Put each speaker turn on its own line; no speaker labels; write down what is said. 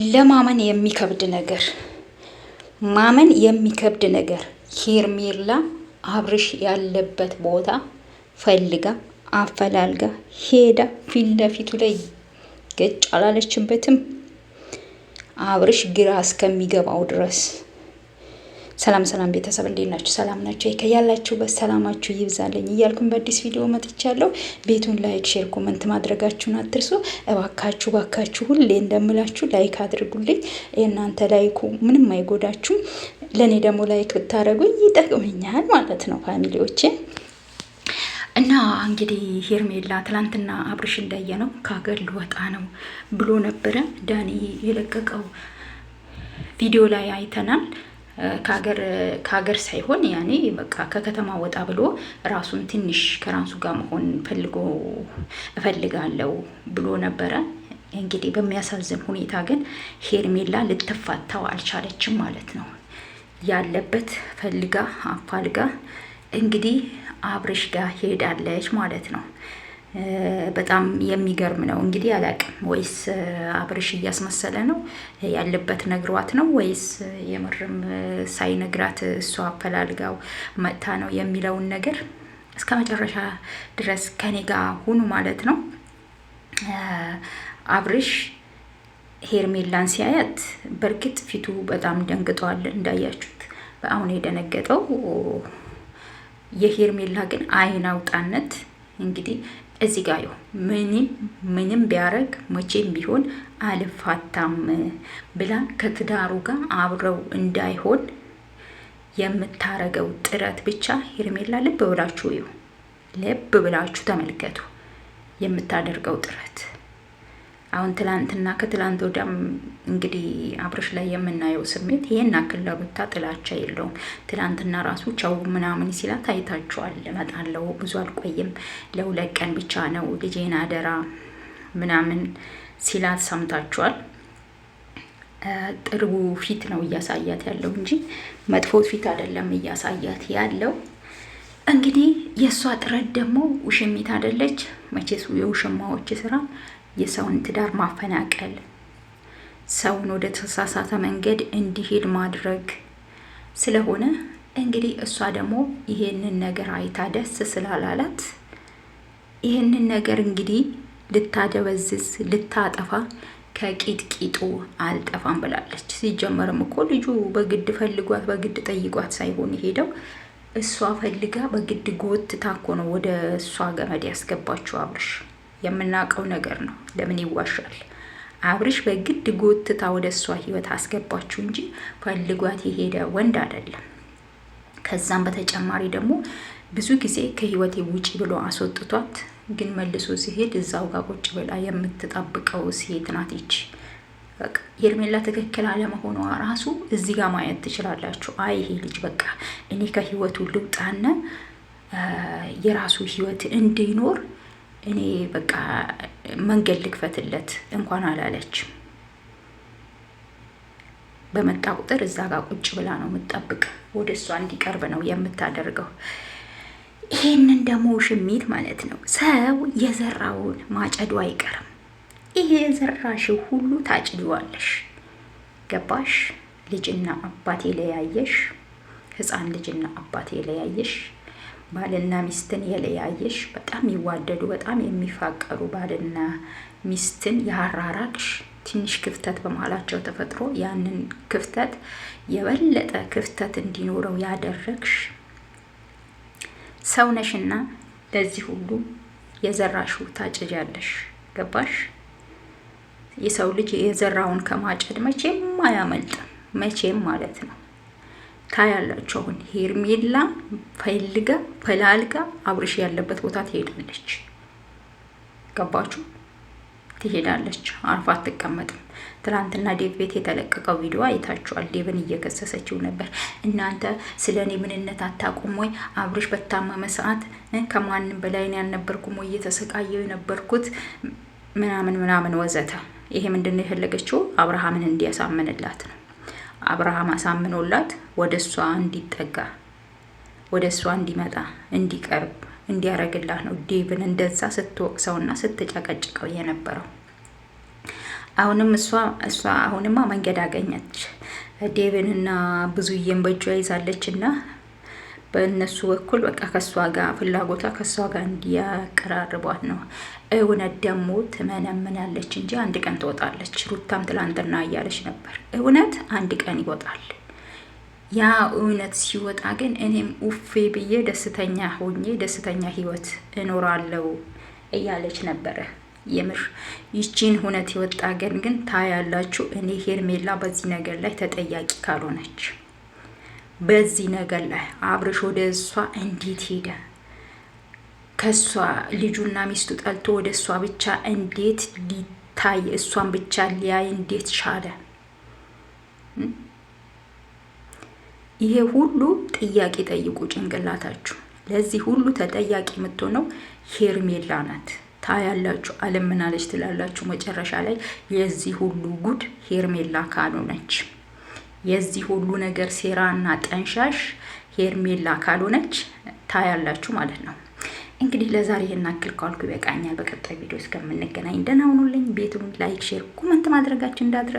ለማመን የሚከብድ ነገር ማመን የሚከብድ ነገር ሄርሜላ አብርሽ ያለበት ቦታ ፈልጋ አፈላልጋ ሄዳ ፊት ለፊቱ ላይ ገጭ አላለችበትም። አብርሽ ግራ እስከሚገባው ድረስ። ሰላም ሰላም ቤተሰብ እንዴት ናችሁ? ሰላም ናችሁ? ከያላችሁበት ሰላማችሁ ይብዛልኝ እያልኩኝ በአዲስ ቪዲዮ መጥቻለሁ። ቤቱን ላይክ፣ ሼር፣ ኮመንት ማድረጋችሁን አትርሱ እባካችሁ። ሁሌ እንደምላችሁ ላይክ አድርጉልኝ። የእናንተ ላይኩ ምንም አይጎዳችሁም፣ ለእኔ ደግሞ ላይክ ብታደርጉኝ ይጠቅመኛል ማለት ነው ፋሚሊዎቼ። እና እንግዲህ ሄርሜላ ትላንትና አብርሽ እንዳየ ነው ከሀገር ልወጣ ነው ብሎ ነበረ። ዳኒ የለቀቀው ቪዲዮ ላይ አይተናል። ከሀገር ሳይሆን ያኔ በቃ ከከተማ ወጣ ብሎ ራሱን ትንሽ ከራሱ ጋር መሆን እፈልጋለሁ ብሎ ነበረ። እንግዲህ በሚያሳዝን ሁኔታ ግን ሄርሜላ ልትፋታው አልቻለችም ማለት ነው። ያለበት ፈልጋ አፋልጋ እንግዲህ አብርሽ ጋር ሄዳለች ማለት ነው። በጣም የሚገርም ነው። እንግዲህ አላቅም፣ ወይስ አብርሽ እያስመሰለ ነው ያለበት ነግሯት ነው ወይስ የምርም ሳይነግራት እሷ አፈላልጋው መጥታ ነው የሚለውን ነገር እስከ መጨረሻ ድረስ ከኔ ጋር ሁኑ ማለት ነው። አብርሽ ሄርሜላን ሲያያት በእርግጥ ፊቱ በጣም ደንግጧል እንዳያችሁት። አሁን የደነገጠው የሄርሜላ ግን አይን አውጣነት እንግዲህ እዚህ ጋር ምንም ቢያረግ መቼም ቢሆን አልፋታም ብላ ከትዳሩ ጋር አብረው እንዳይሆን የምታረገው ጥረት ብቻ ሄርሜላ ልብ ብላችሁ ተመልከቱ። የምታደርገው ጥረት አሁን ትላንትና ከትላንት ወዲያም እንግዲህ አብርሽ ላይ የምናየው ስሜት ይሄን አክል ለሩታ ጥላቻ የለውም። ትላንትና ራሱ ቻው ምናምን ሲላት አይታችኋል። እመጣለሁ ብዙ አልቆይም ለ2 ቀን ብቻ ነው ልጄን አደራ ምናምን ሲላት ሰምታችኋል። ጥሩ ፊት ነው እያሳያት ያለው እንጂ መጥፎ ፊት አይደለም እያሳያት ያለው። እንግዲህ የእሷ ጥረት ደግሞ ውሽሚት አይደለች መቼስ። የውሽማዎች ስራ የሰውን ትዳር ማፈናቀል፣ ሰውን ወደ ተሳሳተ መንገድ እንዲሄድ ማድረግ ስለሆነ እንግዲህ እሷ ደግሞ ይሄንን ነገር አይታ ደስ ስላላላት ይሄንን ነገር እንግዲህ ልታደበዝዝ ልታጠፋ ከቂጥቂጡ አልጠፋም ብላለች። ሲጀመርም እኮ ልጁ በግድ ፈልጓት በግድ ጠይቋት ሳይሆን ሄደው እሷ ፈልጋ በግድ ጎትታ እኮ ነው ወደ እሷ ገመድ ያስገባችው። አብርሽ የምናውቀው ነገር ነው። ለምን ይዋሻል? አብርሽ በግድ ጎትታ ወደ እሷ ህይወት አስገባችሁ እንጂ ፈልጓት የሄደ ወንድ አይደለም። ከዛም በተጨማሪ ደግሞ ብዙ ጊዜ ከህይወቴ ውጪ ብሎ አስወጥቷት፣ ግን መልሶ ሲሄድ እዛው ጋር ቁጭ ብላ የምትጠብቀው ሴት ናት ይቺ። በቃ ሄርሜላ ትክክል አለመሆኗ ራሱ እዚህ ጋር ማየት ትችላላችሁ። አይ ይሄ ልጅ በቃ እኔ ከህይወቱ ልውጣና የራሱ ህይወት እንዲኖር እኔ በቃ መንገድ ልክፈትለት እንኳን አላለችም። በመጣ ቁጥር እዛ ጋር ቁጭ ብላ ነው የምትጠብቅ፣ ወደ እሷ እንዲቀርብ ነው የምታደርገው። ይሄንን ደግሞ ሽሚት ማለት ነው። ሰው የዘራውን ማጨዱ አይቀርም። ይሄ የዘራሽው ሁሉ ታጭዲዋለሽ። ገባሽ? ልጅና አባት የለያየሽ፣ ህፃን ልጅና አባት የለያየሽ፣ ባልና ሚስትን የለያየሽ፣ በጣም የሚዋደዱ በጣም የሚፋቀሩ ባልና ሚስትን ያራራቅሽ፣ ትንሽ ክፍተት በመሀላቸው ተፈጥሮ ያንን ክፍተት የበለጠ ክፍተት እንዲኖረው ያደረግሽ ሰውነሽና ለዚህ ሁሉ የዘራሽው ታጭጃለሽ። ገባሽ? የሰው ልጅ የዘራውን ከማጨድ መቼም አያመልጥም፣ መቼም ማለት ነው። ታያላችሁ። አሁን ሄርሜላ ፈላልጋ አብርሽ ያለበት ቦታ ትሄዳለች። ገባችሁ? ትሄዳለች፣ አርፋ አትቀመጥም። ትናንትና ዴቭ ቤት የተለቀቀው ቪዲዮ አይታችኋል። ዴቭን እየከሰሰችው ነበር። እናንተ ስለ እኔ ምንነት አታውቁም ወይ? አብርሽ በታመመ ሰዓት ከማንም በላይ እኔ ያልነበርኩም ወይ እየተሰቃየው የነበርኩት ምናምን ወዘተ። ይሄ ምንድነው የፈለገችው? አብርሃምን እንዲያሳምንላት ነው። አብርሃም አሳምኖላት ወደ እሷ እንዲጠጋ ወደ እሷ እንዲመጣ እንዲቀርብ እንዲያረግላት ነው ዴቭን እንደዛ ስትወቅሰውና ስትጨቀጭቀው የነበረው። አሁንም እሷ አሁንማ መንገድ አገኘች። ዴቭንና ብዙዬን በእጇ ይዛለች እና በእነሱ በኩል በቃ ከሷ ጋር ፍላጎቷ ከሷ ጋር እንዲያቀራርቧት ነው። እውነት ደግሞ ትመነምናለች እንጂ አንድ ቀን ትወጣለች። ሩታም ትላንትና እያለች ነበር፣ እውነት አንድ ቀን ይወጣል። ያ እውነት ሲወጣ ግን እኔም ኡፌ ብዬ ደስተኛ ሆኜ ደስተኛ ህይወት እኖራለሁ እያለች ነበረ። የምር ይቺን እውነት ይወጣ ግን ታያላችሁ። እኔ ሄርሜላ በዚህ ነገር ላይ ተጠያቂ ካልሆነች በዚህ ነገር ላይ አብርሽ ወደ እሷ እንዴት ሄደ? ከሷ ልጁና ሚስቱ ጠልቶ ወደ እሷ ብቻ እንዴት ሊታይ እሷን ብቻ ሊያይ እንዴት ቻለ? ይሄ ሁሉ ጥያቄ ጠይቁ ጭንቅላታችሁ። ለዚህ ሁሉ ተጠያቂ የምትሆነው ሄርሜላ ናት። ታያላችሁ። አለም ምናለች ትላላችሁ። መጨረሻ ላይ የዚህ ሁሉ ጉድ ሄርሜላ ካልሆነች፣ የዚህ ሁሉ ነገር ሴራና ጠንሻሽ ሄርሜላ ካልሆነች ታያላችሁ ማለት ነው። እንግዲህ ለዛሬ ይሄን አክል ካልኩ ይበቃኛል። በቀጣይ ቪዲዮ እስከምንገናኝ ደህና ሁኑልኝ። ቤቱን ላይክ፣ ሼር፣ ኮሜንት ማድረጋችሁ እንዳትረሱ።